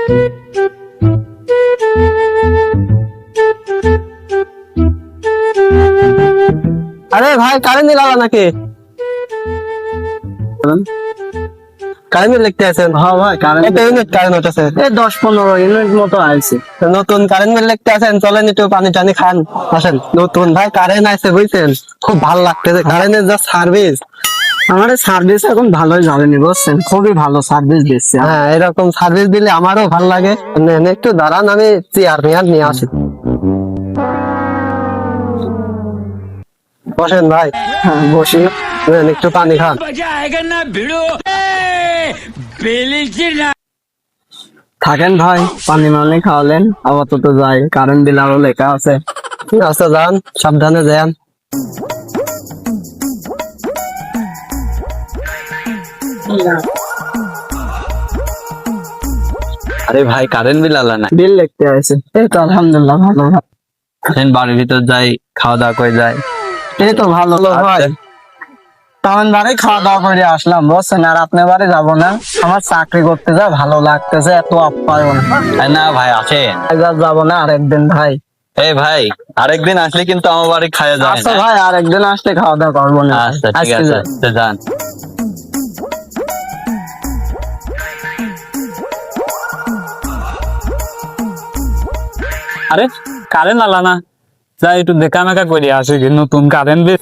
আরে ভাই কারেন্ট দিলা নাকি? কারেন্ট লিখতে আছেন? হ্যাঁ ভাই কারেন্ট ইউনিট কারেন্ট আছে, এই 10-15 ইউনিট মতো আছে। নতুন কারেন্ট বিল লিখতে আছেন, চলেন একটু পানি টানি খান আসেন। নতুন ভাই কারেন্ট আছে বুঝছেন, খুব ভালো লাগতেছে কারেন্টের যা সার্ভিস। আমাদের সার্ভিস এখন ভালোই যাবেনি বুঝছেন, খুবই ভালো সার্ভিস দিচ্ছে। হ্যাঁ এরকম সার্ভিস দিলে আমারও ভালো লাগে। একটু দাঁড়ান, আমি চেয়ার মেয়ার নিয়ে আসি। বসেন ভাই। হ্যাঁ বসি। একটু পানি খান। থাকেন ভাই, পানি মানি খাওয়ালেন, আপাতত যাই, কারেন্ট বিল আরো লেখা আছে। আচ্ছা যান, সাবধানে যান। আরে ভাই কারেন্ট বিল আলা না, বিল লিখতে আছে। এই তো আলহামদুলিল্লাহ ভালো ভাই। বাড়ির ভিতর যাই, খাওয়া দাওয়া করে যাই। এই তো ভালো ভাই। তেমন বাড়ি খাওয়া দাওয়া করে আসলাম বুঝছেন, আর আপনার বাড়ি যাবো না, আমার চাকরি করতে যা ভালো লাগতেছে, এত আপ্যায়ন। না ভাই আসে, যাবো না আরেকদিন ভাই। এই ভাই আরেকদিন আসলে কিন্তু আমার বাড়ি খাওয়া যায় আচ্ছা না। ভাই আরেকদিন আসলে খাওয়া দাওয়া করবো না। আচ্ছা ঠিক আজকে আছে, যাই। তো যান। আরে কারেন্ট আলা না, যাই একটু দেখা মেকা করে আসি। নতুন কারেন্ট বিল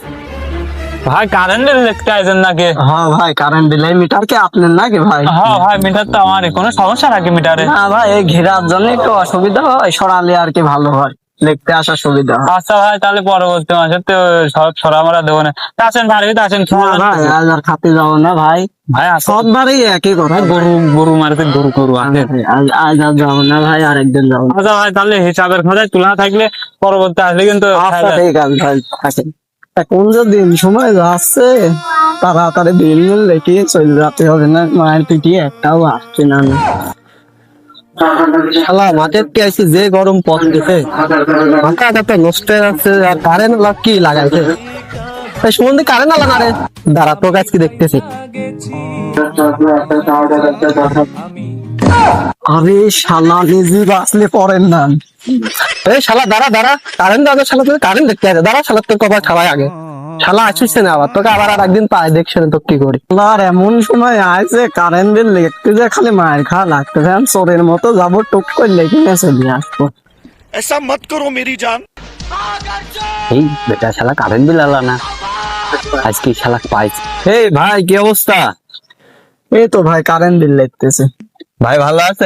ভাই, কারেন্ট বিল দেখতে আছেন নাকি? হ্যাঁ ভাই কারেন্ট বিল মিটার কি আপনার নাকি ভাই? হ্যাঁ ভাই মিটার তো আমারই, কোনো সমস্যা নাকি মিটারে? না ভাই এই ঘেরার জন্য একটু অসুবিধা হয়, সরালে আর কি ভালো হয়, দেখতে আসা সুবিধা হয়। আচ্ছা ভাই তাহলে পরবর্তী মাসে তো সব সরা আমরা দেবো না। তা আসেন বাড়িতে আসেন। না ভাই আজ আর খাতে যাবো না ভাই, ভাই সব বাড়ি একই কথা। গরু গরু মারতে গরু গরু আছে। আজ আর যাবো না ভাই, আরেকদিন যাবো। আচ্ছা ভাই তাহলে হিসাবের খাতায় তুলনা থাকলে পরবর্তী আসলে কিন্তু আচ্ছা ঠিক আছে ভাই থাকেন। এখন যে দিন সময় যাচ্ছে, তাড়াতাড়ি বিল মিল লেখে চলে যেতে হবে, না মায়ের পিটিয়ে একটাও আসছে না। শালা মাঠের পেয়েছি যে গরম পড়তেছে, মাথা একটা নষ্ট হয়ে যাচ্ছে। আর কারেন্ট কি লাগাইছে সম্বন্ধে কারেন্ট আলা না রে। দাঁড়া তো গাছ কি দেখতেছি। আরে শালা নিজে বাঁচলে পড়েন না। এই শালা দাঁড়া দাঁড়া, কারেন্ট দাঁড়া, শালা তুই কারেন্ট দেখতে আছে, দাঁড়া শালা তোর কবার খাওয়াই আগে। শালা আসিস না আবার, তোকে আবার আর একদিন পায় দেখছে না তো কি করি। আর এমন সময় আছে কারেন্ট বিল লিখতে যে খালি মায়ের খাওয়া লাগতেছে, আমি চোরের মতো যাবো, টুক করে লেখে নিয়ে চলে আসবো। ऐसा मत करो मेरी जान। এই বেটা শালা কারেন্ট বিল আলা না, আজকে শালা পাইছি। এই ভাই কি অবস্থা? এই তো ভাই কারেন্ট বিল লিখতেছে। ভাই ভালো আছে?